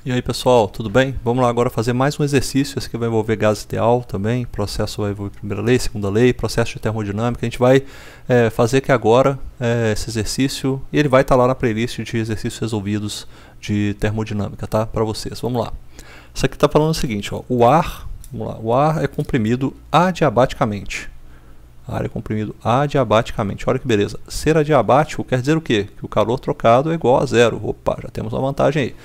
E aí pessoal, tudo bem? Vamos lá agora fazer mais um exercício. Esse aqui vai envolver gás ideal também, processo vai envolver primeira lei, segunda lei, processo de termodinâmica. A gente vai fazer aqui agora esse exercício e ele vai estar lá na playlist de exercícios resolvidos de termodinâmica, tá? Para vocês, vamos lá. Isso aqui está falando o seguinte, ó, o ar é comprimido adiabaticamente. O ar é comprimido adiabaticamente. Olha que beleza. Ser adiabático quer dizer o quê? Que o calor trocado é igual a zero. Opa, já temos uma vantagem aí.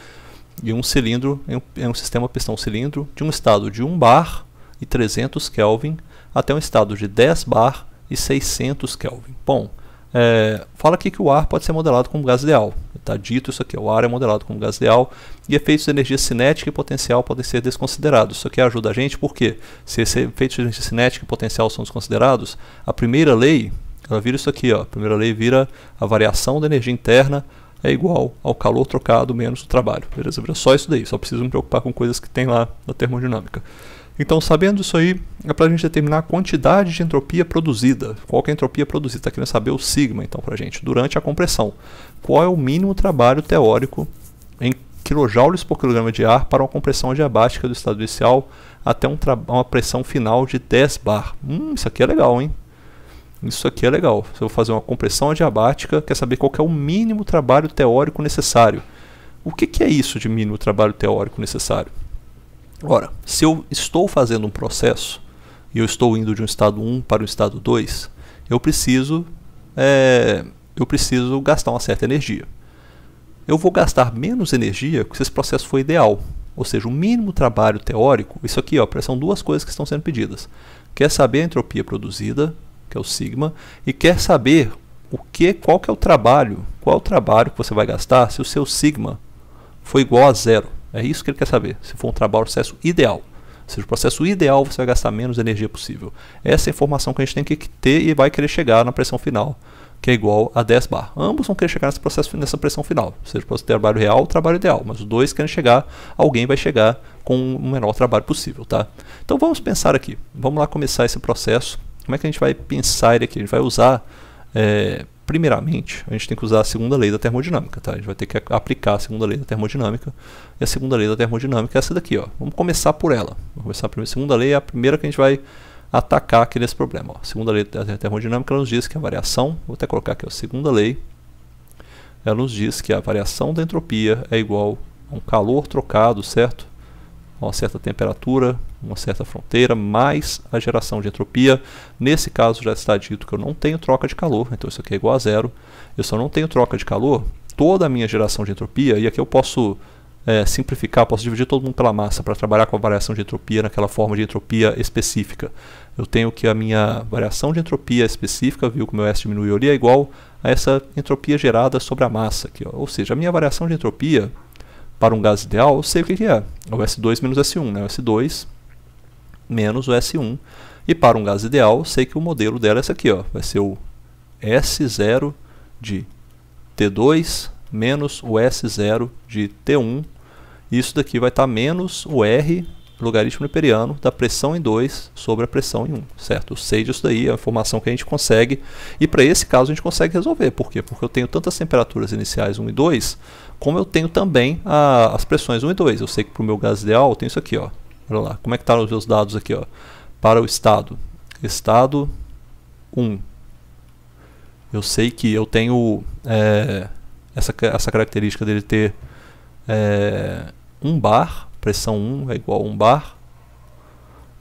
E um cilindro é um sistema pistão-cilindro de um estado de 1 bar e 300 Kelvin até um estado de 10 bar e 600 Kelvin. Bom, fala aqui que o ar pode ser modelado como gás ideal. Está dito isso aqui, o ar é modelado como gás ideal e efeitos de energia cinética e potencial podem ser desconsiderados. Isso aqui ajuda a gente porque se esses efeitos de energia cinética e potencial são desconsiderados, a primeira lei, ela vira isso aqui, ó. A primeira lei vira a variação da energia interna é igual ao calor trocado menos o trabalho. Beleza? Vira só isso daí, só preciso me preocupar com coisas que tem lá na termodinâmica. Então, sabendo isso aí, é para a gente determinar a quantidade de entropia produzida. Qual que é a entropia produzida? Está querendo saber o sigma, então, para a gente, durante a compressão. Qual é o mínimo trabalho teórico em quilojoules por quilograma de ar para uma compressão adiabática do estado inicial até uma pressão final de 10 bar? Isso aqui é legal, hein? Isso aqui é legal. Se eu vou fazer uma compressão adiabática, quer saber qual que é o mínimo trabalho teórico necessário. O que é isso de mínimo trabalho teórico necessário? Ora, se eu estou fazendo um processo e eu estou indo de um estado 1 para o estado 2, eu preciso gastar uma certa energia. Eu vou gastar menos energia se esse processo for ideal. Ou seja, o mínimo trabalho teórico, isso aqui ó, são duas coisas que estão sendo pedidas. Quer saber a entropia produzida, que é o sigma, e quer saber qual que é o trabalho, qual é o trabalho que você vai gastar se o seu sigma for igual a zero. É isso que ele quer saber, se for um processo ideal. Ou seja, o processo ideal você vai gastar menos energia possível. Essa é a informação que a gente tem que ter e vai querer chegar na pressão final, que é igual a 10 bar. Ambos vão querer chegar nessa pressão final, ou seja, o trabalho real ou o trabalho ideal, mas os dois querem chegar, alguém vai chegar com o menor trabalho possível. Tá? Então vamos pensar aqui, vamos lá começar esse processo. Como é que a gente vai pensar ele aqui? A gente vai usar, primeiramente, a gente tem que usar a segunda lei da termodinâmica. Tá? A gente vai ter que aplicar a segunda lei da termodinâmica. E a segunda lei da termodinâmica é essa daqui. Ó. Vamos começar por ela. Vamos começar a segunda lei é a primeira que a gente vai atacar aqui nesse problema. Ó. A segunda lei da termodinâmica ela nos diz que a variação, vou até colocar aqui a segunda lei, ela nos diz que a variação da entropia é igual a um calor trocado, certo? Uma certa temperatura, uma certa fronteira, mais a geração de entropia. Nesse caso já está dito que eu não tenho troca de calor, então isso aqui é igual a zero. Eu só não tenho troca de calor, toda a minha geração de entropia, e aqui eu posso simplificar, posso dividir todo mundo pela massa para trabalhar com a variação de entropia naquela forma de entropia específica. Eu tenho que a minha variação de entropia específica, viu que o meu S diminuiu ali, é igual a essa entropia gerada sobre a massa. Aqui, ó. Ou seja, a minha variação de entropia para um gás ideal, eu sei o que é. É o S2 menos S1, né? O S2 menos o S1. E para um gás ideal, eu sei que o modelo dela é esse aqui, ó. Vai ser o S0 de T2 menos o S0 de T1. Isso daqui vai estar menos o R, logaritmo neperiano, da pressão em 2 sobre a pressão em 1. Certo? Eu sei disso daí, é a informação que a gente consegue. E para esse caso a gente consegue resolver. Por quê? Porque eu tenho tantas temperaturas iniciais 1 e 2, como eu tenho também as pressões 1 e 2. Eu sei que para o meu gás ideal eu tenho isso aqui, ó. Olha lá, como é que estão os meus dados aqui, ó. Para o estado 1, eu sei que eu tenho essa característica dele ter 1 bar, pressão 1 é igual a 1 bar,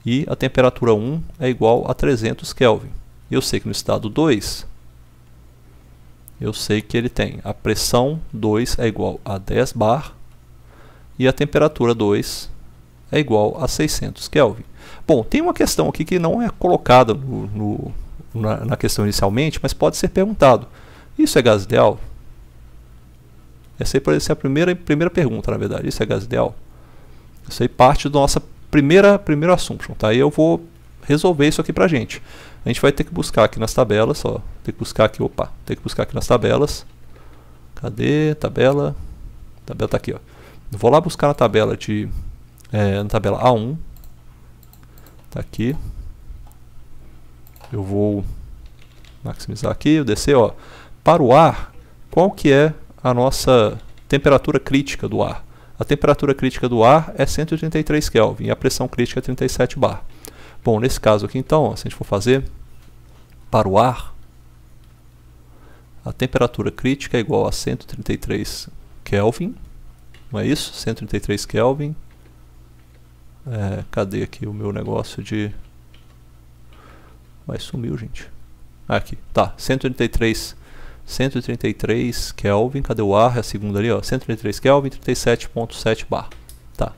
e a temperatura 1 é igual a 300 Kelvin. Eu sei que no estado 2, eu sei que ele tem a pressão 2 é igual a 10 bar e a temperatura 2 é igual a 600 Kelvin. Bom, tem uma questão aqui que não é colocada na questão inicialmente, mas pode ser perguntado. Isso é gás ideal? Essa aí pode ser a primeira pergunta, na verdade. Isso é gás ideal? Isso aí parte da nossa primeiro assumption. Tá? E eu vou resolver isso aqui pra gente. A gente vai ter que buscar aqui nas tabelas, ó, tem que buscar aqui nas tabelas. Cadê? Tabela. A tabela tá aqui, ó. Eu vou lá buscar na tabela na tabela A1. Tá aqui. Eu vou maximizar aqui, eu descer, ó. Para o ar, qual que é a nossa temperatura crítica do ar? A temperatura crítica do ar é 183 Kelvin e a pressão crítica é 37 bar. Bom, nesse caso aqui então, se a gente for fazer para o ar, a temperatura crítica é igual a 133 Kelvin, não é isso? 133 Kelvin. Cadê aqui o meu negócio de... Mas sumiu, gente. Aqui, tá, 133 Kelvin, cadê o ar? É a segunda ali, ó, 133 Kelvin, 37,7 bar. Tá.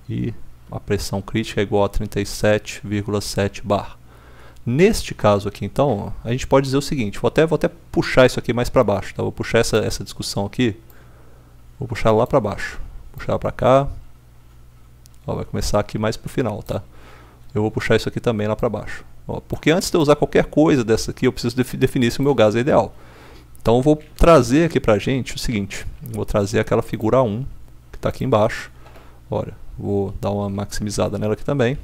E a pressão crítica é igual a 37,7 bar. Neste caso aqui, então, a gente pode dizer o seguinte, vou até puxar isso aqui mais para baixo, tá? Vou puxar essa discussão aqui, vou puxar lá para baixo, puxar para cá, ó, vai começar aqui mais para o final, tá? Eu vou puxar isso aqui também lá para baixo. Ó, porque antes de eu usar qualquer coisa dessa aqui, eu preciso definir se o meu gás é ideal. Então eu vou trazer aqui pra gente o seguinte, vou trazer aquela figura 1, que está aqui embaixo. Olha, vou dar uma maximizada nela aqui também.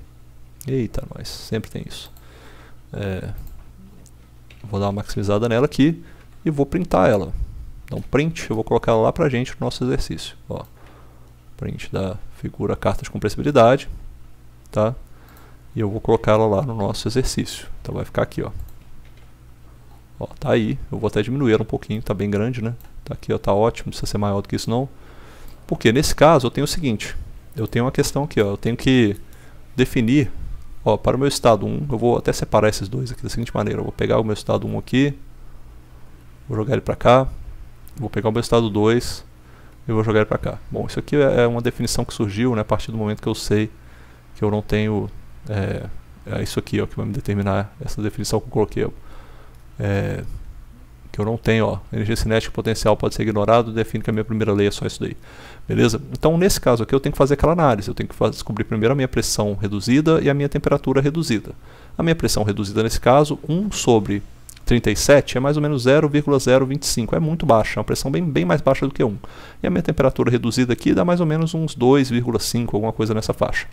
Eita, nós, sempre tem isso. Vou dar uma maximizada nela aqui e vou printar ela. Então print, eu vou colocar ela lá pra gente no nosso exercício. Ó, print da figura carta de compressibilidade, tá? E eu vou colocar ela lá no nosso exercício. Então vai ficar aqui, ó. Ó, tá aí. Eu vou até diminuir ela um pouquinho, tá bem grande, né? Tá aqui, ó, tá ótimo, não precisa ser maior do que isso não. Porque nesse caso eu tenho o seguinte, eu tenho uma questão aqui, ó, eu tenho que definir, ó, para o meu estado 1, eu vou até separar esses dois aqui da seguinte maneira, eu vou pegar o meu estado 1 aqui, vou jogar ele para cá, vou pegar o meu estado 2 e vou jogar ele para cá. Bom, isso aqui é uma definição que surgiu, né, a partir do momento que eu sei que eu não tenho, é isso aqui, ó, que vai me determinar essa definição que eu coloquei, que eu não tenho, ó, energia cinética potencial pode ser ignorado, define que a minha primeira lei é só isso daí, beleza? Então nesse caso aqui eu tenho que fazer aquela análise, eu tenho que descobrir primeiro a minha pressão reduzida e a minha temperatura reduzida. A minha pressão reduzida nesse caso, 1 sobre 37 é mais ou menos 0,025, é muito baixa, é uma pressão bem mais baixa do que 1. E a minha temperatura reduzida aqui dá mais ou menos uns 2,5, alguma coisa nessa faixa.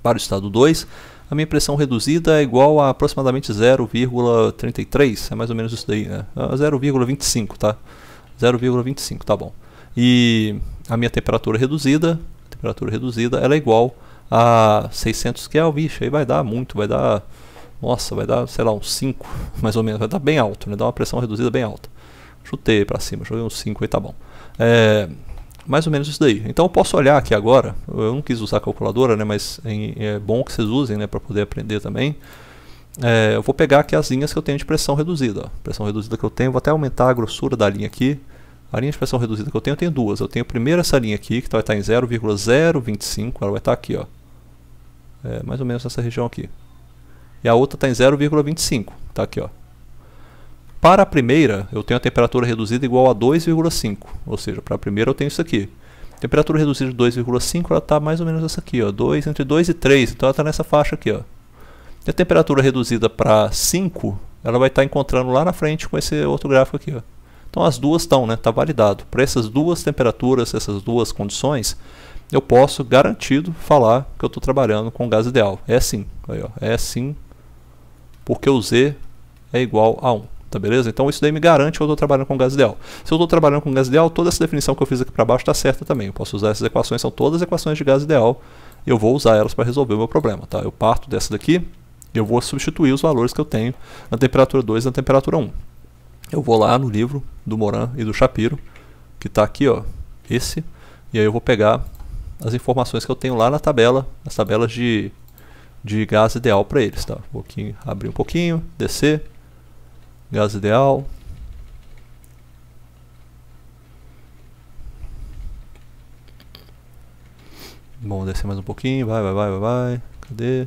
Para o estado 2, a minha pressão reduzida é igual a aproximadamente 0,33, é mais ou menos isso daí, né? 0,25, tá? 0,25, tá bom. E a minha temperatura reduzida ela é igual a 600 Kelvin, aí vai dar muito, vai dar, nossa, vai dar, sei lá, uns 5, mais ou menos, vai dar bem alto, né? Dá uma pressão reduzida bem alta. Chutei para cima, joguei uns 5 aí, tá bom. Mais ou menos isso daí. Então eu posso olhar aqui agora, eu não quis usar a calculadora, né, mas é bom que vocês usem, né, para poder aprender também. Eu vou pegar aqui as linhas que eu tenho de pressão reduzida. Ó. Pressão reduzida que eu tenho, vou até aumentar a grossura da linha aqui. A linha de pressão reduzida que eu tenho duas. Eu tenho primeiro essa linha aqui, que vai estar em 0,025, ela vai estar aqui, ó. Mais ou menos nessa região aqui. E a outra está em 0,25, tá aqui, ó. Para a primeira, eu tenho a temperatura reduzida igual a 2,5, ou seja, para a primeira eu tenho isso aqui. Temperatura reduzida de 2,5, ela está mais ou menos essa aqui, ó, entre 2 e 3, então ela está nessa faixa aqui. Ó. E a temperatura reduzida para 5, ela vai estar encontrando lá na frente com esse outro gráfico aqui. Ó. Então as duas estão, né, está validado. Para essas duas temperaturas, essas duas condições, eu posso, garantido, falar que eu estou trabalhando com gás ideal. É sim, aí, ó, é sim, porque o Z é igual a 1. Tá, beleza? Então isso daí me garante que eu estou trabalhando com gás ideal. Se eu estou trabalhando com gás ideal, toda essa definição que eu fiz aqui para baixo está certa também. Eu posso usar essas equações, são todas equações de gás ideal, e eu vou usar elas para resolver o meu problema. Tá? Eu parto dessa daqui e eu vou substituir os valores que eu tenho na temperatura 2 e na temperatura 1. Eu vou lá no livro do Moran e do Shapiro, que está aqui, ó, esse, e aí eu vou pegar as informações que eu tenho lá na tabela, as tabelas de gás ideal para eles. Tá? Vou aqui abrir um pouquinho, descer. Gás ideal. Bom, descer mais um pouquinho, vai. Cadê?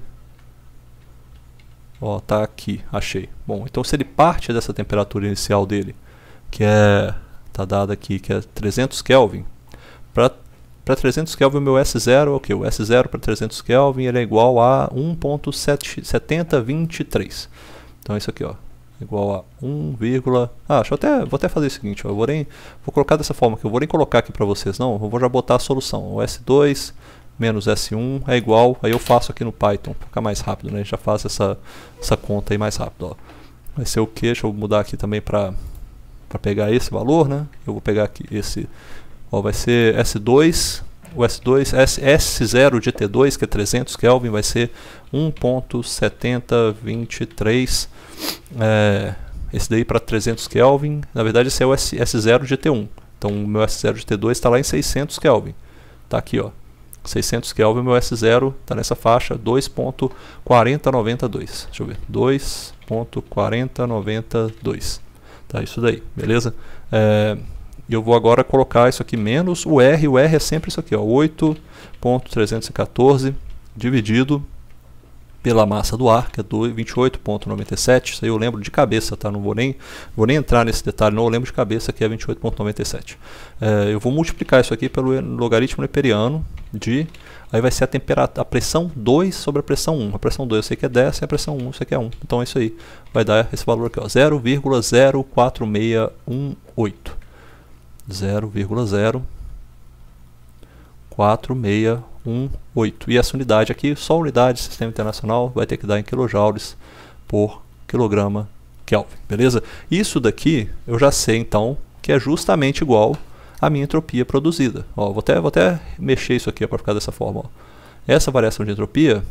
Ó, tá aqui, achei. Bom, então se ele parte dessa temperatura inicial dele, que tá dada aqui, que é 300 Kelvin, para 300 Kelvin o meu S0 é o que? O S0 para 300 Kelvin ele é igual a 1.7023. Então é isso aqui, ó. Igual a 1, vou até fazer o seguinte, ó, vou colocar dessa forma que eu vou nem colocar aqui para vocês não, eu vou já botar a solução, o S2 menos S1 é igual, aí eu faço aqui no Python, para ficar mais rápido, né, já faz essa conta aí mais rápido, ó. Vai ser o que? Deixa eu mudar aqui também para para pegar esse valor, né? Eu vou pegar aqui esse, ó, vai ser S2, o S0 de T2, que é 300 Kelvin, vai ser 1.7023, esse daí para 300 Kelvin, na verdade esse é o S0 de T1, então o meu S0 de T2 está lá em 600 Kelvin, tá aqui, ó, 600 Kelvin, meu S0 está nessa faixa, 2.4092, deixa eu ver, 2.4092, tá, isso daí, beleza? E eu vou agora colocar isso aqui menos o R é sempre isso aqui, ó, 8.314 dividido pela massa do ar, que é 28.97, isso aí eu lembro de cabeça, tá? Não vou nem entrar nesse detalhe, não, eu lembro de cabeça que é 28.97. Eu vou multiplicar isso aqui pelo logaritmo neperiano de, aí vai ser a pressão 2 sobre a pressão 1. A pressão 2 eu sei que é 10, e a pressão 1 eu sei que é 1. Então é isso aí, vai dar esse valor aqui, ó, 0,04618. 0,04618. E essa unidade aqui, só a unidade Sistema Internacional, vai ter que dar em kilojoules por quilograma Kelvin, beleza? Isso daqui eu já sei então que é justamente igual à minha entropia produzida. Ó, vou até mexer isso aqui para ficar dessa forma. Ó. Essa variação de entropia,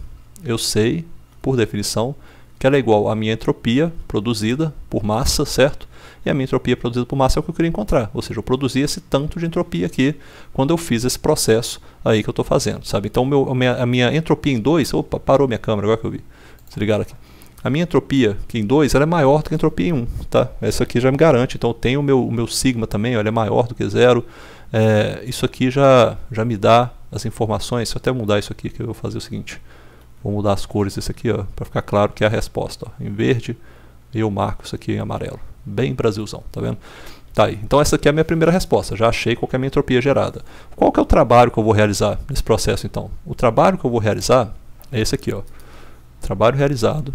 eu sei, por definição, que ela é igual à minha entropia produzida por massa, certo? E a minha entropia produzida por massa é o que eu queria encontrar. Ou seja, eu produzi esse tanto de entropia aqui quando eu fiz esse processo aí que eu estou fazendo, sabe? Então a minha entropia em 2... Opa, parou minha câmera agora que eu vi. Se ligaram aqui. A minha entropia aqui em 2 ela é maior do que a entropia em 1, tá? Essa aqui já me garante. Então eu tenho o meu sigma também, ó, ele é maior do que 0. Isso aqui já me dá as informações. Se eu até mudar isso aqui, que eu vou fazer o seguinte. Vou mudar as cores desse aqui, para ficar claro que é a resposta. Ó. Em verde, eu marco isso aqui em amarelo. Bem Brasilzão, tá vendo? Tá aí. Então essa aqui é a minha primeira resposta. Já achei qual que é a minha entropia gerada. Qual que é o trabalho que eu vou realizar nesse processo, então? O trabalho que eu vou realizar é esse aqui, ó. Trabalho realizado.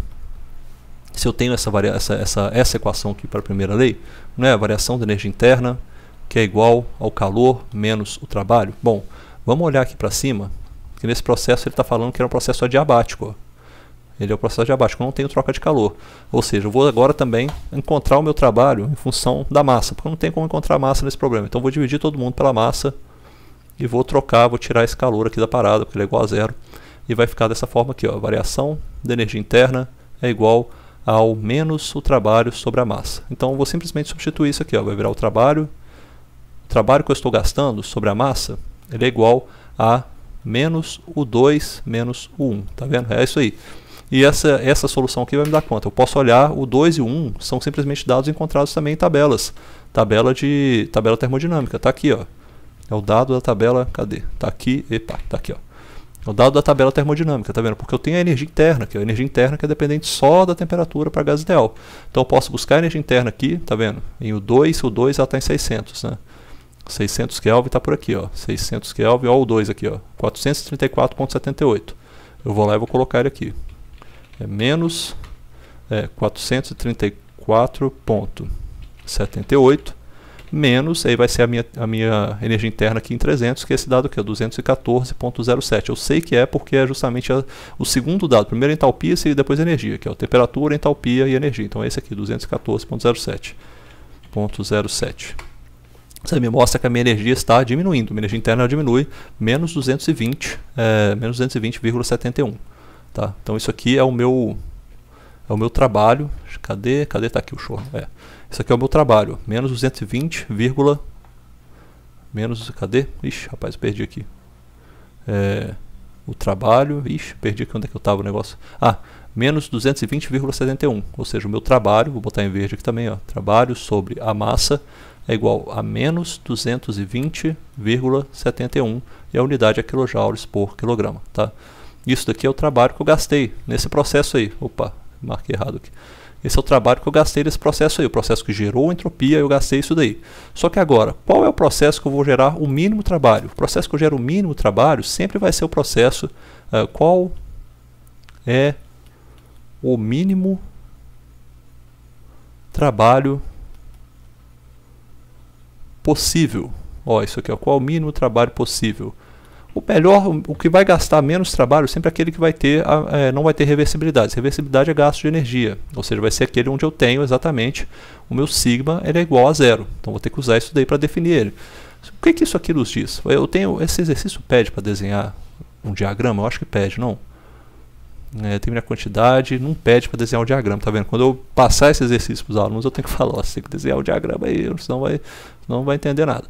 Se eu tenho essa equação aqui para a primeira lei, né? A variação da energia interna, que é igual ao calor menos o trabalho. Bom, vamos olhar aqui para cima, que nesse processo ele está falando que é um processo adiabático, ó. Ele é o processo adiabático, eu não tenho troca de calor. Ou seja, eu vou agora também encontrar o meu trabalho em função da massa, porque eu não tenho como encontrar massa nesse problema. Então eu vou dividir todo mundo pela massa e vou trocar, vou tirar esse calor aqui da parada, porque ele é igual a 0. E vai ficar dessa forma aqui, ó. A variação da energia interna é igual ao menos o trabalho sobre a massa. Então eu vou simplesmente substituir isso aqui, ó. Vai virar o trabalho que eu estou gastando sobre a massa, ele é igual a menos o 2 menos o 1. Tá vendo? É isso aí. E essa solução aqui vai me dar conta. Eu posso olhar, o 2 e o 1 são simplesmente dados encontrados também em tabelas. Tabela termodinâmica, tá aqui, ó. É o dado da tabela, cadê? Tá aqui, epa, tá aqui, ó. É o dado da tabela termodinâmica, tá vendo? Porque eu tenho a energia interna, que é a energia interna que é dependente só da temperatura para gás ideal. Então eu posso buscar a energia interna aqui, tá vendo? Em o 2 ela está em 600, né? 600 Kelvin está por aqui, ó. 600 Kelvin, ó, o 2 aqui, ó. 434,78. Eu vou lá e vou colocar ele aqui. Menos 434,78 menos, aí vai ser a minha energia interna aqui em 300, que é esse dado aqui, 214,07. Eu sei que é porque é justamente o segundo dado, primeiro entalpia e depois energia, que é a temperatura, entalpia e energia. Então é esse aqui, 214,07. Isso aí me mostra que a minha energia está diminuindo, a minha energia interna diminui, menos 220,71. Tá? Então isso aqui é o meu trabalho. Cadê tá aqui o show? Isso aqui é o meu trabalho, menos 220, cadê? Ixi, rapaz, perdi aqui. O trabalho, ixi, perdi aqui onde é que eu estava o negócio. Menos 220,71, ou seja, o meu trabalho, vou botar em verde aqui também, ó, trabalho sobre a massa é igual a menos 220,71 e a unidade é quilojoules por quilograma, tá? Isso daqui é o trabalho que eu gastei nesse processo aí. Opa, marquei errado aqui. Esse é o trabalho que eu gastei nesse processo aí. O processo que gerou entropia, eu gastei isso daí. Só que agora, qual é o processo que eu vou gerar o mínimo trabalho? O processo que eu gero o mínimo trabalho sempre vai ser o processo... qual é o mínimo trabalho possível? Ó, isso aqui, ó, qual é o mínimo trabalho possível? O melhor, o que vai gastar menos trabalho, sempre é aquele que vai ter, não vai ter reversibilidade. Reversibilidade é gasto de energia, ou seja, vai ser aquele onde eu tenho exatamente o meu sigma, ele é igual a zero. Então vou ter que usar isso daí para definir ele. O que isso aqui nos diz? Eu tenho, esse exercício pede para desenhar um diagrama? Eu acho que pede, não? Termina a quantidade, não pede para desenhar o diagrama, tá vendo? Quando eu passar esse exercício para os alunos, eu tenho que falar, ó, você tem que desenhar o diagrama aí, senão não vai entender nada.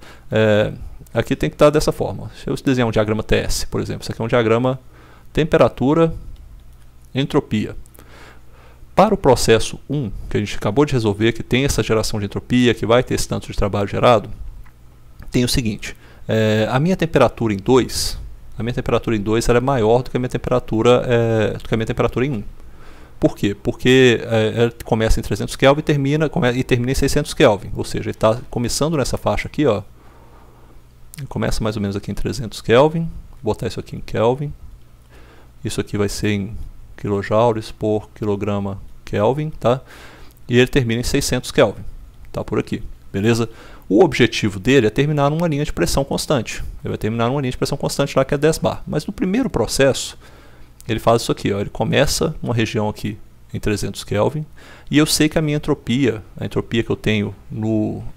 Aqui tem que estar dessa forma. Se eu desenhar um diagrama TS, por exemplo, isso aqui é um diagrama temperatura, entropia. Para o processo 1, que a gente acabou de resolver, que tem essa geração de entropia, que vai ter esse tanto de trabalho gerado, tem o seguinte, a minha temperatura em 2, ela é maior do que a minha temperatura, em 1. Por quê? Porque ela começa em 300 Kelvin e termina em 600 Kelvin, ou seja, ele está começando nessa faixa aqui, ó. Começa mais ou menos aqui em 300 Kelvin, vou botar isso aqui em Kelvin, isso aqui vai ser em kilojoules por quilograma Kelvin, tá? E ele termina em 600 Kelvin, tá por aqui, beleza? O objetivo dele é terminar numa linha de pressão constante, ele vai terminar numa linha de pressão constante lá que é 10 bar, mas no primeiro processo, ele faz isso aqui, ó, ele começa numa região aqui em 300 Kelvin, e eu sei que a minha entropia, a entropia que eu tenho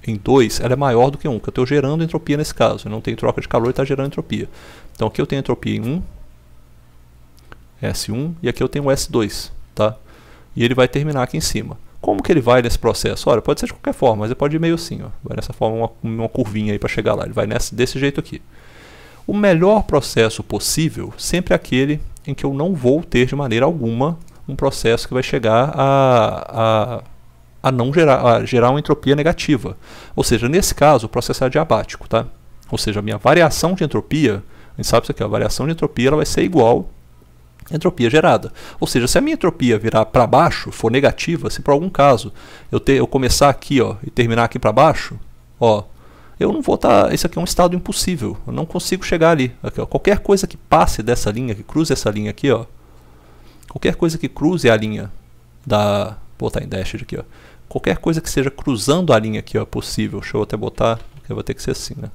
em 2, ela é maior do que 1, que eu estou gerando entropia nesse caso, eu não tenho troca de calor e está gerando entropia. Então aqui eu tenho entropia em 1, S1, e aqui eu tenho S2, tá? E ele vai terminar aqui em cima. Como que ele vai nesse processo? Olha, pode ser de qualquer forma, mas ele pode ir meio assim, ó, vai nessa forma, uma curvinha aí para chegar lá, ele vai desse jeito aqui. O melhor processo possível sempre é aquele em que eu não vou ter de maneira alguma um processo que vai chegar a não gerar uma entropia negativa. Ou seja, nesse caso, o processo é adiabático, tá? Ou seja, a minha variação de entropia, a gente sabe isso aqui, a variação de entropia ela vai ser igual à entropia gerada. Ou seja, se a minha entropia virar para baixo, for negativa, se por algum caso eu começar aqui, ó, e terminar aqui para baixo, ó, eu não vou estar. Isso aqui é um estado impossível. Eu não consigo chegar ali. Aqui, ó, qualquer coisa que passe dessa linha, que cruze essa linha aqui, ó. Qualquer coisa que cruze a linha da. Vou botar em dashed aqui, ó. Qualquer coisa que seja cruzando a linha aqui, ó, possível. Deixa eu até botar. Porque vai ter que ser assim, né?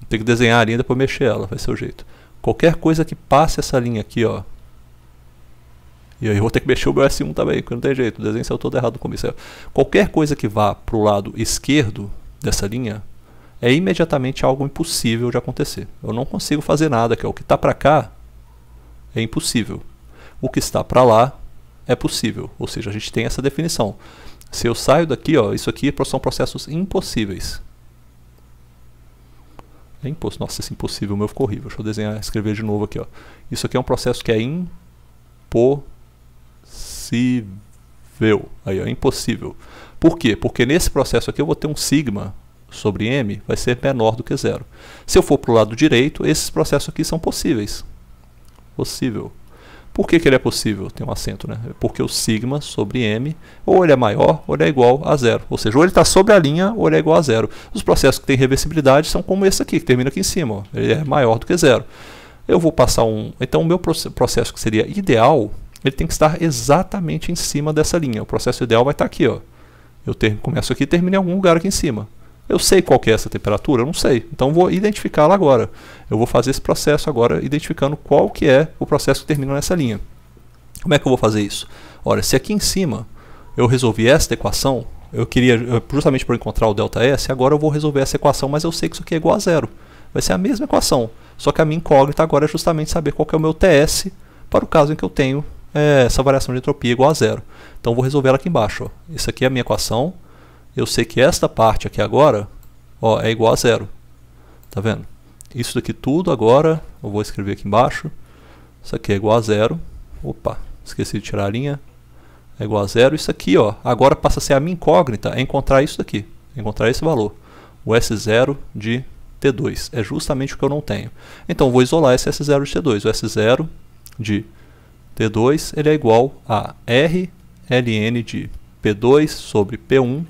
Tem que desenhar a linha e depois mexer ela. Vai ser o jeito. Qualquer coisa que passe essa linha aqui, ó. E aí eu vou ter que mexer o meu S1 também, porque não tem jeito, o desenho saiu todo errado no começo. Qualquer coisa que vá para o lado esquerdo dessa linha é imediatamente algo impossível de acontecer. Eu não consigo fazer nada, que é o que está para cá é impossível. O que está para lá é possível, ou seja, a gente tem essa definição. Se eu saio daqui, ó, isso aqui são processos impossíveis. Nossa, esse impossível meu ficou horrível. Deixa eu desenhar, escrever de novo aqui, ó. Isso aqui é um processo que é impossível. Aí, ó, impossível. Por quê? Porque nesse processo aqui eu vou ter um sigma sobre m vai ser menor do que zero. Se eu for para o lado direito, esses processos aqui são possíveis. Possível. Por que ele é possível? Tem um acento, né? Porque o sigma sobre m, ou ele é maior, ou ele é igual a zero. Ou seja, ou ele está sobre a linha, ou ele é igual a zero. Os processos que têm reversibilidade são como esse aqui, que termina aqui em cima. Ó. Ele é maior do que zero. Eu vou passar Então, o meu processo que seria ideal, ele tem que estar exatamente em cima dessa linha. O processo ideal vai estar aqui, ó. Eu começo aqui e termino em algum lugar aqui em cima. Eu sei qual que é essa temperatura? Eu não sei. Então, vou identificá-la agora. Eu vou fazer esse processo agora, identificando qual que é o processo que termina nessa linha. Como é que eu vou fazer isso? Olha, se aqui em cima eu resolvi esta equação, eu queria, justamente para encontrar o ΔS, agora eu vou resolver essa equação, mas eu sei que isso aqui é igual a zero. Vai ser a mesma equação. Só que a minha incógnita agora é justamente saber qual que é o meu TS para o caso em que eu tenho essa variação de entropia igual a zero. Então, eu vou resolver ela aqui embaixo. Ó. Isso aqui é a minha equação. Eu sei que esta parte aqui agora, ó, é igual a zero. Tá vendo? Isso daqui tudo agora, eu vou escrever aqui embaixo. Isso aqui é igual a zero. Opa, esqueci de tirar a linha. É igual a zero. Isso aqui, ó, agora passa a ser a minha incógnita, é encontrar isso daqui. Encontrar esse valor. O S0 de T2. É justamente o que eu não tenho. Então, eu vou isolar esse S0 de T2. O S0 de T2, ele é igual a R ln de P2 sobre P1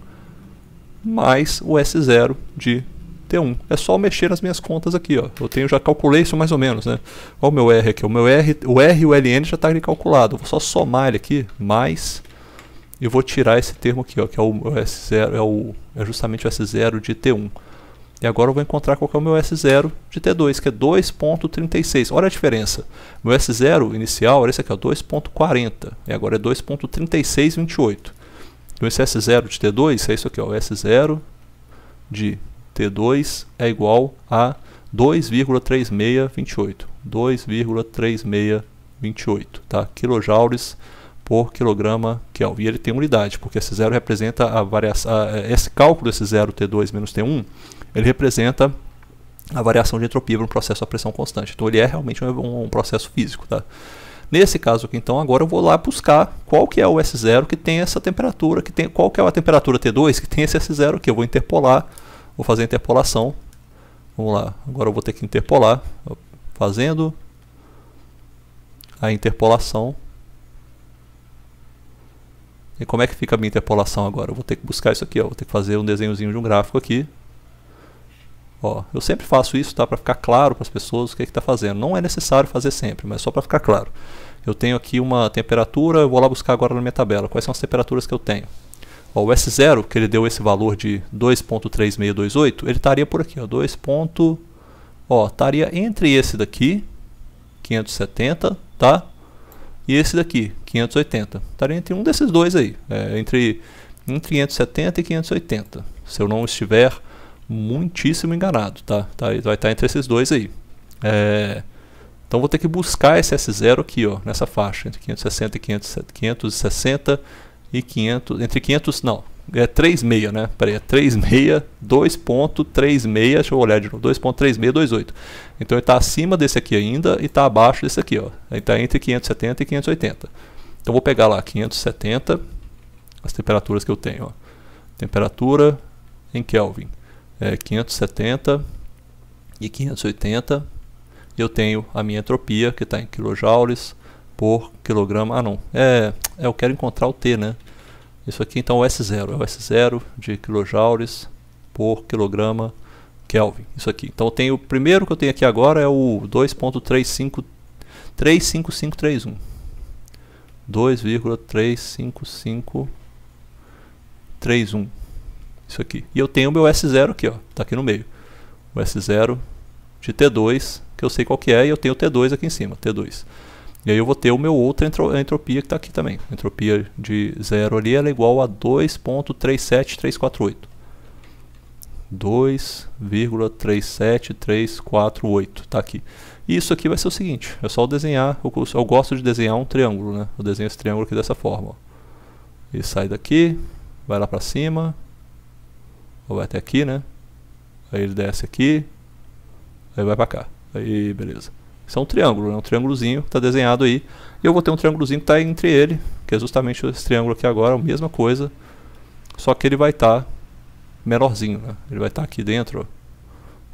mais o S0 de T1. É só mexer nas minhas contas aqui, ó. Eu já calculei isso mais ou menos, né? Olha o meu R aqui. O R e o LN já está ali calculado. Eu vou só somar ele aqui, mais, e vou tirar esse termo aqui, ó, que é o S0, é justamente o S0 de T1. E agora eu vou encontrar qual que é o meu S0 de T2, que é 2.36. Olha a diferença. Meu S0 inicial era esse aqui, 2.40. E agora é 2.3628. Então esse S0 de T2 é isso aqui, ó. O S0 de T2 é igual a 2,3628. 2,3628, tá? Quilojoules por quilograma Kelvin. E ele tem unidade, porque esse zero representa a variação. Esse cálculo desse 0 T2 menos T1, ele representa a variação de entropia para um processo a pressão constante. Então ele é realmente um processo físico, tá? Nesse caso aqui, então, agora eu vou lá buscar qual que é o S0 que tem essa temperatura, qual que é a temperatura T2 que tem esse S0 aqui. Eu vou interpolar, vou fazer a interpolação. Vamos lá, agora eu vou ter que interpolar, fazendo a interpolação. E como é que fica a minha interpolação agora? Eu vou ter que buscar isso aqui, ó. Vou ter que fazer um desenhozinho de um gráfico aqui. Ó, eu sempre faço isso, tá? Para ficar claro para as pessoas o que está fazendo. Não é necessário fazer sempre, mas só para ficar claro. Eu tenho aqui uma temperatura, eu vou lá buscar agora na minha tabela. Quais são as temperaturas que eu tenho? Ó, o S0, que ele deu esse valor de 2.3628, ele estaria por aqui, ó, estaria entre esse daqui, 570, tá? E esse daqui, 580. Estaria entre um desses dois aí, entre 570 e 580, se eu não estiver muitíssimo enganado, tá? Vai estar entre esses dois aí. Então vou ter que buscar esse S0 aqui, ó, nessa faixa, entre 560 e 560 e 500, entre 500, não, é 36, né? Peraí, é 36, 2.36, deixa eu olhar de novo, 2.3628. Então ele está acima desse aqui ainda e está abaixo desse aqui, ó. Ele está entre 570 e 580. Então vou pegar lá 570, as temperaturas que eu tenho, ó. Temperatura em Kelvin, 570 e 580. E eu tenho a minha entropia, que está em quilojoules por quilograma. Ah, não, eu quero encontrar o T, né? Isso aqui então é o S0, é o S0 de quilojoules por quilograma Kelvin. Isso aqui. Então eu tenho, o primeiro que eu tenho aqui agora é o 2.35531. 2,35531. Isso aqui. E eu tenho o meu S0 aqui, ó, tá aqui no meio. O S0 de T2, que eu sei qual que é, e eu tenho o T2 aqui em cima, T2. E aí eu vou ter o meu outra entropia que está aqui também. A entropia de 0 ali, ela é igual a 2.37348. 2,37348, tá aqui. E isso aqui vai ser o seguinte, é só eu desenhar, eu gosto de desenhar um triângulo, né? Eu desenho esse triângulo aqui dessa forma, ó. Ele sai daqui, vai lá para cima, ou vai até aqui, né? Aí ele desce aqui, aí vai para cá. Aí, beleza. Isso é um triângulo, né? Um triângulozinho que está desenhado aí. E eu vou ter um triângulozinho que está entre ele, que é justamente esse triângulo aqui agora, a mesma coisa, só que ele vai estar menorzinho, né? Ele vai estar aqui dentro, ó,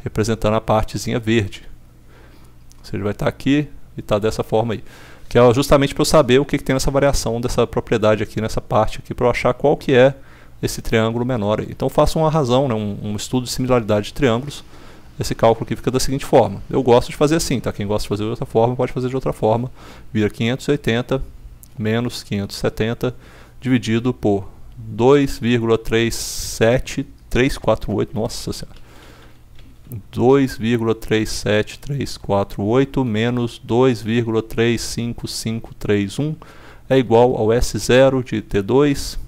representando a partezinha verde. Ou seja, ele vai estar aqui e está dessa forma aí. Que é justamente para eu saber o que tem nessa variação dessa propriedade aqui, nessa parte aqui, para eu achar qual que é esse triângulo menor aí. Então faço uma razão, né? Um estudo de similaridade de triângulos. Esse cálculo aqui fica da seguinte forma. Eu gosto de fazer assim, tá? Quem gosta de fazer de outra forma, pode fazer de outra forma. Vira 580 menos 570 dividido por 2,37348. Nossa Senhora. 2,37348 menos 2,35531 é igual ao S0 de T2.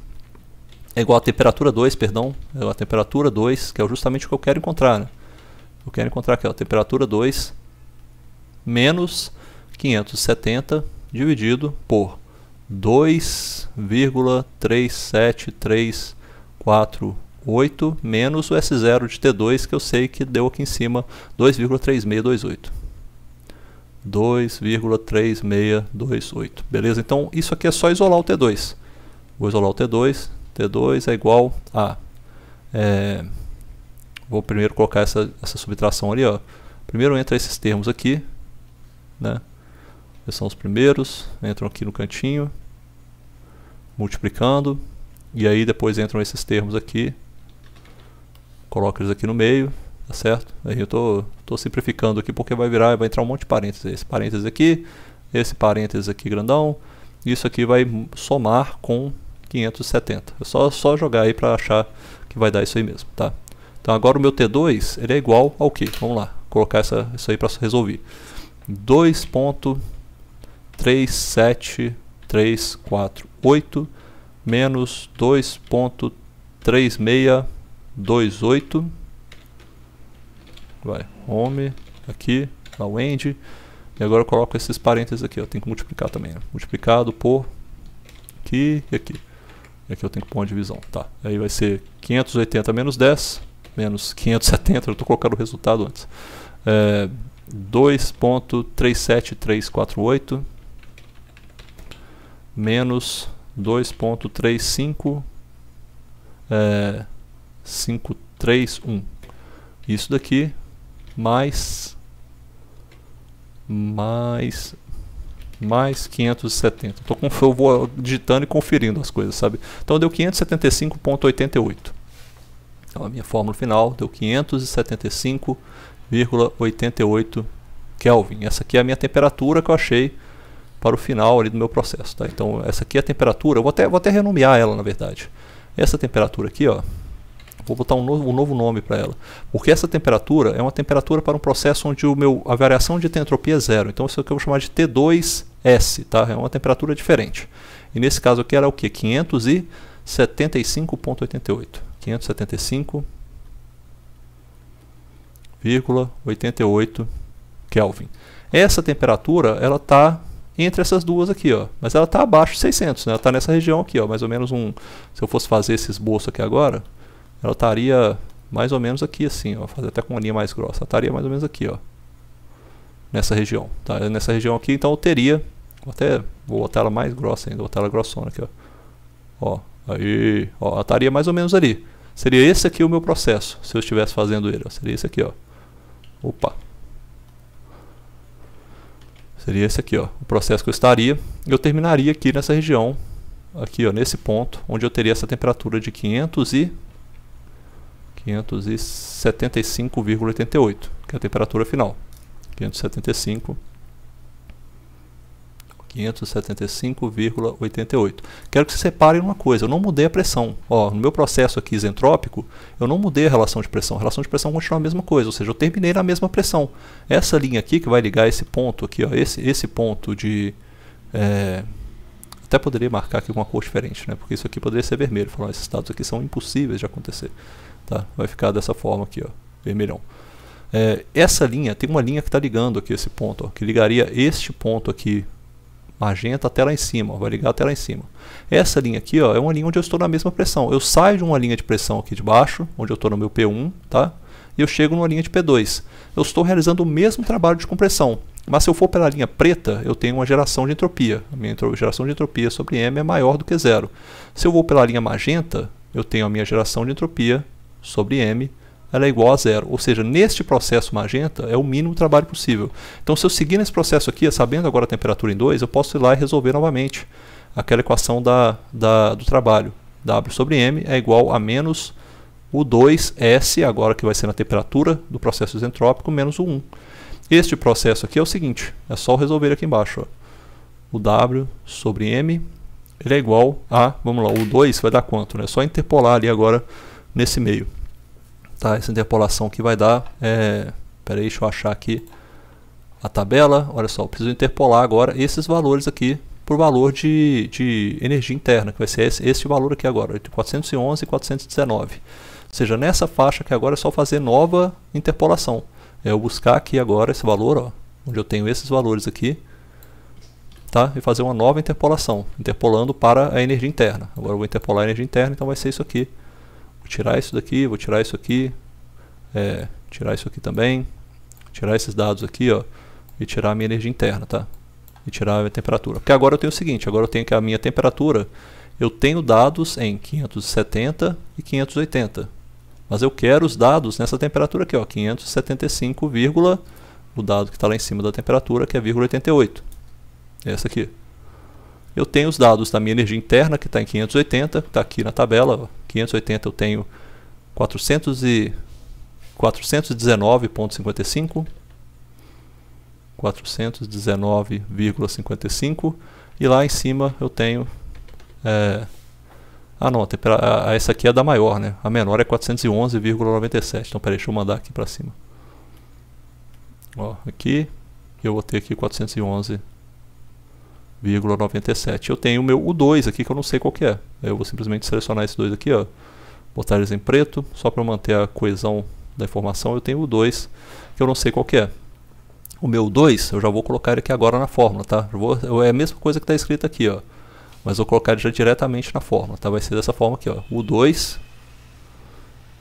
É igual a temperatura 2, perdão. É a temperatura 2, que é justamente o que eu quero encontrar, né? Eu quero encontrar aqui, ó, temperatura 2 menos 570 dividido por 2,37348 menos o S0 de T2, que eu sei que deu aqui em cima 2,3628. 2,3628. Beleza? Então isso aqui é só isolar o T2. Vou isolar o T2. T2 é igual a... vou primeiro colocar essa subtração ali, ó. Primeiro entra esses termos aqui, né? Esses são os primeiros, entram aqui no cantinho, multiplicando, e aí depois entram esses termos aqui, coloco eles aqui no meio, tá certo? Aí eu tô simplificando aqui porque vai entrar um monte de parênteses. Esse parênteses aqui grandão, isso aqui vai somar com 570. É só jogar aí para achar que vai dar isso aí mesmo, tá? Então agora o meu T2 ele é igual ao quê? Vamos lá, colocar isso aí para resolver. 2.37348 menos 2.3628, vai, home, aqui, lá o end, e agora eu coloco esses parênteses aqui, ó, tem que multiplicar também, né? Multiplicado por aqui e aqui. E aqui eu tenho que pôr uma divisão, tá? Aí vai ser 580 menos 10, menos 570, eu estou colocando o resultado antes. 2.37348 menos 2.35531. Isso daqui mais 570. Eu vou digitando e conferindo as coisas, sabe? Então deu 575.88. Então a minha fórmula final deu 575,88 Kelvin. Essa aqui é a minha temperatura que eu achei para o final ali do meu processo, tá? Então essa aqui é a temperatura, eu vou até renomear ela na verdade. Essa temperatura aqui, ó, vou botar um novo nome para ela, porque essa temperatura é uma temperatura para um processo onde a variação de entropia é zero. Então isso aqui eu vou chamar de T2S, tá? É uma temperatura diferente. E nesse caso aqui era o que? 575,88. 575,88 Kelvin. Essa temperatura, ela está entre essas duas aqui, ó, mas ela está abaixo de 600, né? Ela está nessa região aqui, ó, mais ou menos se eu fosse fazer esse esboço aqui agora, ela estaria mais ou menos aqui assim, ó, fazer até com uma linha mais grossa, ela estaria mais ou menos aqui, ó, nessa região, tá? Nessa região aqui, então eu teria, vou botar ela mais grossa ainda, vou botar ela grossona aqui, ó, aí, ó, ela estaria mais ou menos ali. Seria esse aqui o meu processo, se eu estivesse fazendo ele, ó, seria esse aqui, ó, opa. Seria esse aqui, ó, o processo que eu estaria. Eu terminaria aqui nessa região, aqui, ó, nesse ponto, onde eu teria essa temperatura de 575,88, que é a temperatura final. 575,88. Quero que vocês separem uma coisa, eu não mudei a pressão. Ó, no meu processo aqui isentrópico, eu não mudei a relação de pressão. A relação de pressão continua a mesma coisa, ou seja, eu terminei na mesma pressão. Essa linha aqui que vai ligar esse ponto aqui, ó, esse ponto de... até poderia marcar aqui com uma cor diferente, né? Porque isso aqui poderia ser vermelho. Falar, esses dados aqui são impossíveis de acontecer. Tá? Vai ficar dessa forma aqui, ó, vermelhão. Essa linha, tem uma linha que está ligando aqui esse ponto, ó, que ligaria este ponto aqui magenta até lá em cima, ó, vai ligar até lá em cima. Essa linha aqui, ó, é uma linha onde eu estou na mesma pressão. Eu saio de uma linha de pressão aqui de baixo, onde eu estou no meu P1, tá? E eu chego numa linha de P2. Eu estou realizando o mesmo trabalho de compressão, mas se eu for pela linha preta, eu tenho uma geração de entropia. A minha geração de entropia sobre M é maior do que zero. Se eu vou pela linha magenta, eu tenho a minha geração de entropia sobre M, ela é igual a zero. Ou seja, neste processo magenta é o mínimo trabalho possível. Então se eu seguir nesse processo aqui, sabendo agora a temperatura em 2, eu posso ir lá e resolver novamente aquela equação do trabalho. W sobre M é igual a menos o 2S, agora que vai ser na temperatura do processo isentrópico, menos o 1. Este processo aqui é o seguinte, é só resolver aqui embaixo. Ó. O W sobre M ele é igual a, vamos lá, o 2 vai dar quanto? Né? É só interpolar ali agora nesse meio. Tá, essa interpolação que vai dar, peraí, deixa eu achar aqui a tabela. Olha só, eu preciso interpolar agora esses valores aqui por valor de energia interna, que vai ser este valor aqui agora, entre 411 e 419. Ou seja, nessa faixa aqui agora é só fazer nova interpolação. Eu buscar aqui agora esse valor, ó, onde eu tenho esses valores aqui, tá? E fazer uma nova interpolação, interpolando para a energia interna. Agora eu vou interpolar a energia interna, então vai ser isso aqui. Vou tirar isso daqui, vou tirar isso aqui, tirar isso aqui também, tirar esses dados aqui, ó, e tirar a minha energia interna, tá? E tirar a minha temperatura. Porque agora eu tenho o seguinte, agora eu tenho que a minha temperatura, eu tenho dados em 570 e 580. Mas eu quero os dados nessa temperatura aqui, ó, 575, o dado que está lá em cima da temperatura, que é 0,88. Essa aqui. Eu tenho os dados da minha energia interna, que está em 580, que está aqui na tabela. Ó. 580 eu tenho 419,55. 419,55. E lá em cima eu tenho Ah não, essa aqui é da maior, né? A menor é 411,97. Então peraí, deixa eu mandar aqui para cima. Ó, aqui eu vou ter aqui 411,97. Eu tenho o 2 aqui que eu não sei qual que é. Eu vou simplesmente selecionar esses dois aqui, ó, botar eles em preto, só para manter a coesão da informação. Eu tenho o 2 que eu não sei qual que é. O meu 2 eu já vou colocar ele aqui agora na fórmula, tá? É a mesma coisa que está escrito aqui, ó, mas eu vou colocar ele já diretamente na fórmula, tá? Vai ser dessa forma aqui, ó. O 2,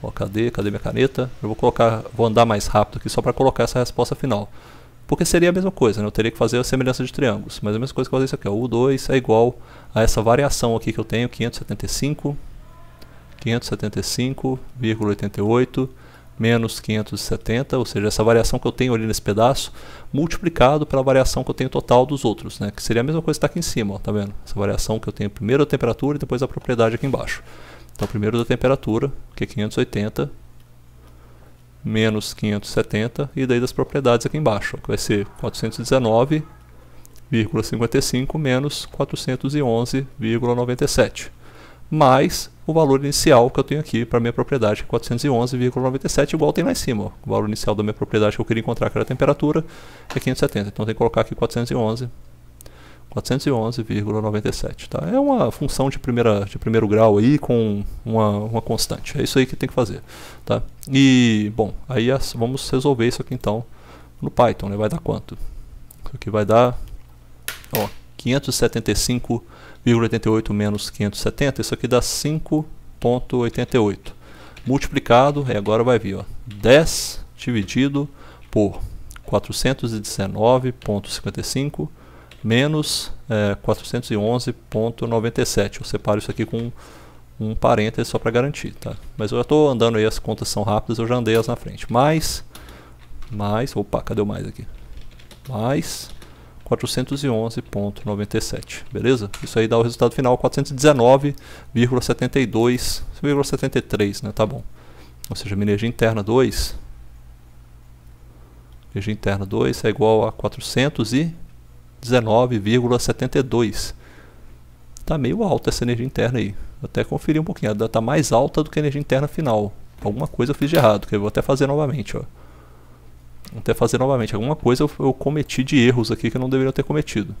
ó, cadê minha caneta? Eu vou andar mais rápido aqui só para colocar essa resposta final. Porque seria a mesma coisa, né? Eu teria que fazer a semelhança de triângulos, mas a mesma coisa que fazer isso aqui, ó. O 2 é igual a essa variação aqui que eu tenho, 575,88 menos 570, ou seja, essa variação que eu tenho ali nesse pedaço, multiplicado pela variação que eu tenho total dos outros, né? Que seria a mesma coisa que está aqui em cima, ó, tá vendo? Essa variação que eu tenho primeiro da temperatura e depois da propriedade aqui embaixo. Então, primeiro da temperatura, que é 580, menos 570, e daí das propriedades aqui embaixo, ó, que vai ser 419,55 menos 411,97, mais o valor inicial que eu tenho aqui para minha propriedade, que é 411,97, igual tem lá em cima. Ó. O valor inicial da minha propriedade que eu queria encontrar, que era a temperatura, é 570. Então tem que colocar aqui 411,97. Tá? É uma função de primeiro grau aí com uma constante. É isso aí que tem que fazer. Tá? E, bom, aí vamos resolver isso aqui então no Python. Né? Vai dar quanto? Isso aqui vai dar 575,88 menos 570, isso aqui dá 5,88. Multiplicado, e agora vai vir, ó, 10 dividido por 419,55 menos 411,97. Eu separo isso aqui com um parêntese só para garantir, tá? Mas eu já estou andando aí, as contas são rápidas, eu já andei as na frente. Mais, opa, cadê o mais aqui? Mais 411,97, beleza? Isso aí dá o resultado final 419,73, né? Tá bom. Ou seja, minha energia interna 2, é igual a 419,72. Tá meio alta essa energia interna aí. Vou até conferir um pouquinho, ela tá mais alta do que a energia interna final. Alguma coisa eu fiz de errado, que eu vou até fazer novamente, ó. Alguma coisa eu cometi de erros aqui que eu não deveria ter cometido.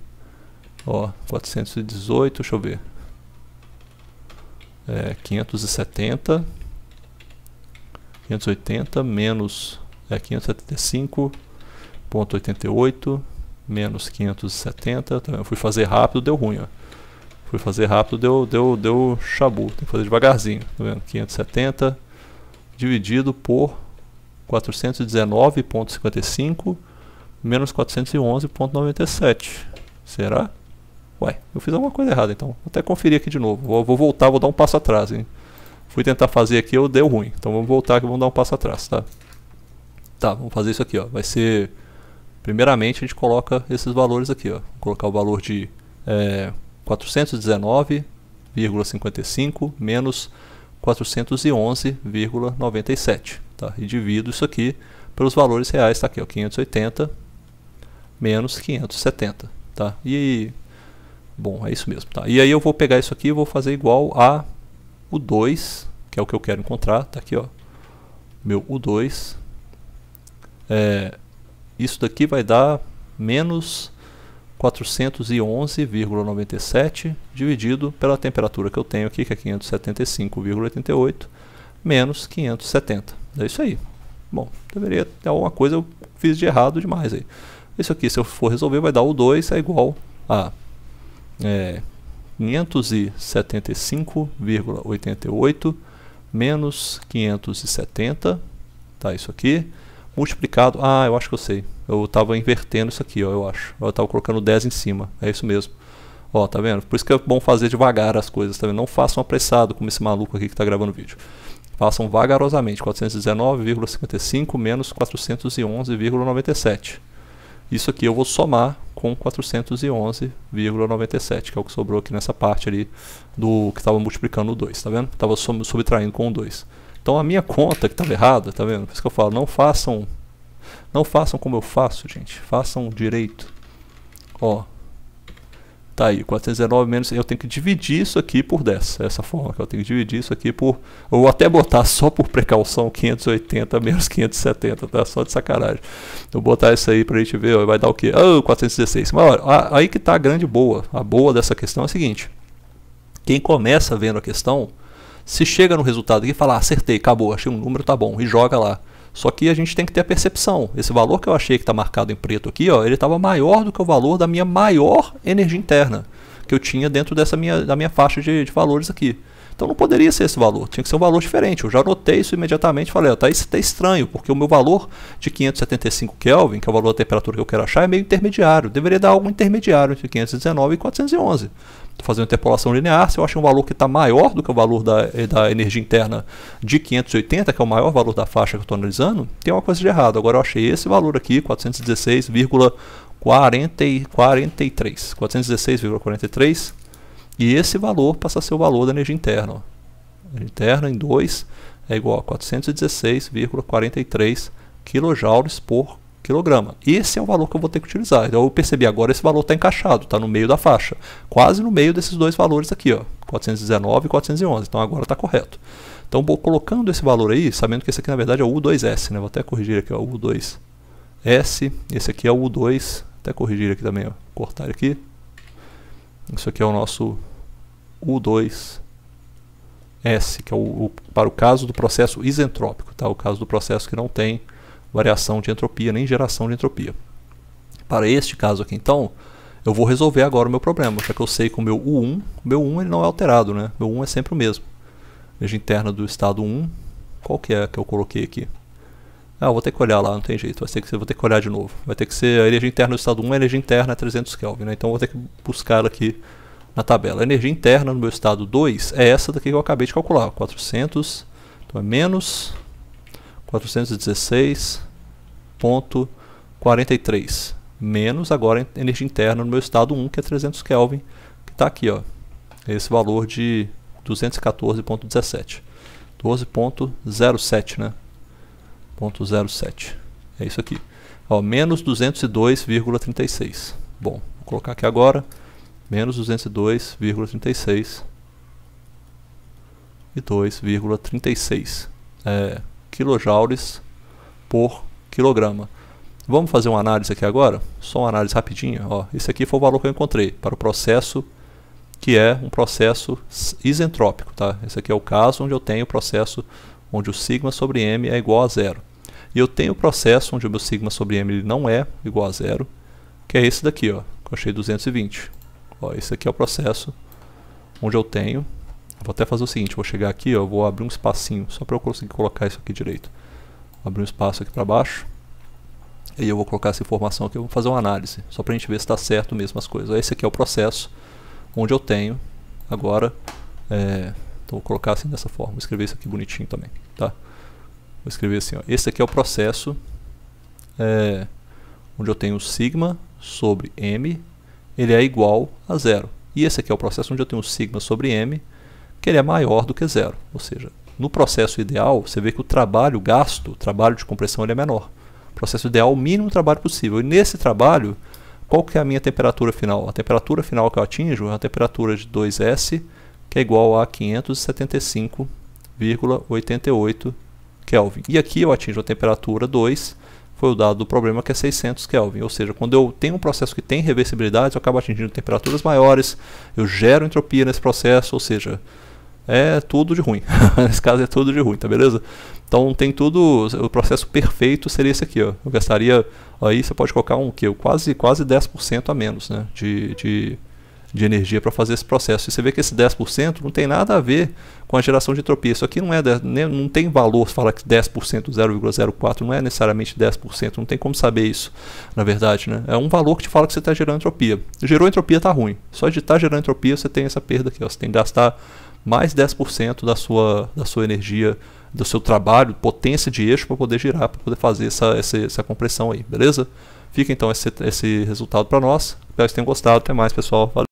Ó, 418, deixa eu ver. 570 menos 575,88 menos 570. Então, eu fui fazer rápido, deu ruim, ó. Fui fazer rápido, deu chabu. Tem que fazer devagarzinho, tá vendo? 570 dividido por 419,55 menos 411,97. Será? Ué, eu fiz alguma coisa errada então. Vou até conferir aqui de novo. Vou voltar, vou dar um passo atrás, hein? Fui tentar fazer aqui, deu ruim. Então vamos voltar aqui, vamos dar um passo atrás, tá? Tá, vamos fazer isso aqui, ó. Vai ser... Primeiramente a gente coloca esses valores aqui, ó. Vou colocar o valor de 419,55 menos 411,97. Tá? E divido isso aqui pelos valores reais, tá aqui, ó, 580 menos 570, tá? E bom, é isso mesmo, tá? E aí eu vou pegar isso aqui e vou fazer igual a o 2, que é o que eu quero encontrar, tá aqui, ó. Meu U2, isso daqui vai dar menos 411,97 dividido pela temperatura que eu tenho aqui, que é 575,88 menos 570. É isso aí. Bom, deveria ter alguma coisa eu fiz de errado demais aí. Isso aqui, se eu for resolver, vai dar o 2 é igual a 575,88 menos 570, tá? Isso aqui multiplicado, eu acho que eu sei. Eu estava invertendo isso aqui, ó, eu acho. Eu estava colocando 10 em cima, é isso mesmo. Ó, tá vendo? Por isso que é bom fazer devagar as coisas, tá vendo? Não façam apressado como esse maluco aqui que está gravando o vídeo. Façam vagarosamente, 419,55 menos 411,97. Isso aqui eu vou somar com 411,97, que é o que sobrou aqui nessa parte ali do que estava multiplicando o 2, tá vendo? Estava subtraindo com o 2. Então a minha conta que estava errada, tá vendo? Por isso que eu falo, não façam como eu faço, gente. Façam direito. Ó, Tá aí, 419 menos, eu tenho que dividir isso aqui por 10, essa forma que eu tenho que dividir isso aqui por, ou até botar só por precaução 580 menos 570, tá? Só de sacanagem. Vou botar isso aí pra gente ver, ó, vai dar o quê? 416. Mas olha, aí que tá a grande boa. A boa dessa questão é a seguinte: quem começa vendo a questão, se chega no resultado aqui e fala, acertei, acabou, achei um número, tá bom, e joga lá. Só que a gente tem que ter a percepção. Esse valor que eu achei que está marcado em preto aqui, ó, ele estava maior do que o valor da minha maior energia interna que eu tinha dentro da minha faixa de valores aqui. Então não poderia ser esse valor, tinha que ser um valor diferente. Eu já notei isso imediatamente e falei, ó, tá estranho, porque o meu valor de 575 Kelvin, que é o valor da temperatura que eu quero achar, é meio intermediário. Deveria dar algo intermediário entre 519 e 411. Estou fazendo interpolação linear, se eu achei um valor que está maior do que o valor da energia interna de 580, que é o maior valor da faixa que eu estou analisando, tem uma coisa de errado. Agora eu achei esse valor aqui, 416,43, e esse valor passa a ser o valor da energia interna. Ó. Energia interna em 2 é igual a 416,43 kJ por quilograma. Esse é o valor que eu vou ter que utilizar. Então eu percebi agora esse valor está encaixado, está no meio da faixa, quase no meio desses dois valores aqui, ó, 419 e 411. Então agora está correto. Então vou colocando esse valor aí, sabendo que esse aqui na verdade é o U2S, né? Vou até corrigir aqui, ó, U2S. Esse aqui é o U2, até corrigir aqui também, ó, cortar aqui. Isso aqui é o nosso U2S, que é para o caso do processo isentrópico, tá? O caso do processo que não tem variação de entropia, nem geração de entropia. Para este caso aqui, então, eu vou resolver agora o meu problema, já que eu sei que o meu U1 ele não é alterado, né? O meu 1 é sempre o mesmo. Energia interna do estado 1, qual que é que eu coloquei aqui? Eu vou ter que olhar lá, não tem jeito, vou ter que olhar de novo. Vai ter que ser a energia interna do estado 1, a energia interna é 300 Kelvin, né? Então vou ter que buscar aqui na tabela. A energia interna no meu estado 2 é essa daqui que eu acabei de calcular, 400, então é menos 416,43 menos agora a energia interna no meu estado 1, que é 300 Kelvin, que está aqui, ó, esse valor de 214,17, 12,07, né? 0,07, é isso aqui, ó, menos 202,36. Bom, vou colocar aqui agora menos 202,36 e 2,36 quilojoules por quilograma. Vamos fazer uma análise aqui agora? Só uma análise rapidinha. Ó, esse aqui foi o valor que eu encontrei para o processo que é um processo isentrópico. Tá? Esse aqui é o caso onde eu tenho o processo onde o sigma sobre m é igual a zero. E eu tenho o processo onde o meu sigma sobre m ele não é igual a zero, que é esse daqui, ó, que eu achei 220. Ó, esse aqui é o processo onde eu tenho. Vou até fazer o seguinte, vou chegar aqui, ó, vou abrir um espacinho, só para eu conseguir colocar isso aqui direito. Vou abrir um espaço aqui para baixo, e eu vou colocar essa informação aqui, eu vou fazer uma análise, só para a gente ver se está certo mesmo as coisas. Esse aqui é o processo onde eu tenho, agora, então vou colocar assim dessa forma, vou escrever isso aqui bonitinho também, tá? Vou escrever assim, ó, esse aqui é o processo onde eu tenho sigma sobre m, ele é igual a zero. E esse aqui é o processo onde eu tenho sigma sobre m, que ele é maior do que zero. Ou seja, no processo ideal, você vê que o trabalho gasto, o trabalho de compressão, ele é menor. O processo ideal, o mínimo trabalho possível. E nesse trabalho, qual que é a minha temperatura final? A temperatura final que eu atinjo é uma temperatura de 2S, que é igual a 575,88 Kelvin. E aqui eu atinjo a temperatura 2, foi o dado do problema, que é 600 Kelvin. Ou seja, quando eu tenho um processo que tem reversibilidade, eu acabo atingindo temperaturas maiores, eu gero entropia nesse processo, ou seja, é tudo de ruim. Nesse caso é tudo de ruim, tá beleza? Então tem tudo, o processo perfeito seria esse aqui, ó. Eu gastaria, aí você pode colocar quase 10% a menos, né, de energia para fazer esse processo. E você vê que esse 10% não tem nada a ver com a geração de entropia. Isso aqui não tem valor, se fala que 10%, 0,04, não é necessariamente 10%, não tem como saber isso, na verdade, né? É um valor que te fala que você está gerando entropia. Gerou entropia, está ruim. Só de estar gerando entropia, você tem essa perda aqui, ó. Você tem que gastar mais 10% da sua essência, do seu trabalho, potência de eixo para poder girar, para poder fazer essa compressão aí, beleza? Fica então esse resultado para nós. Espero que vocês tenham gostado. Até mais, pessoal. Valeu.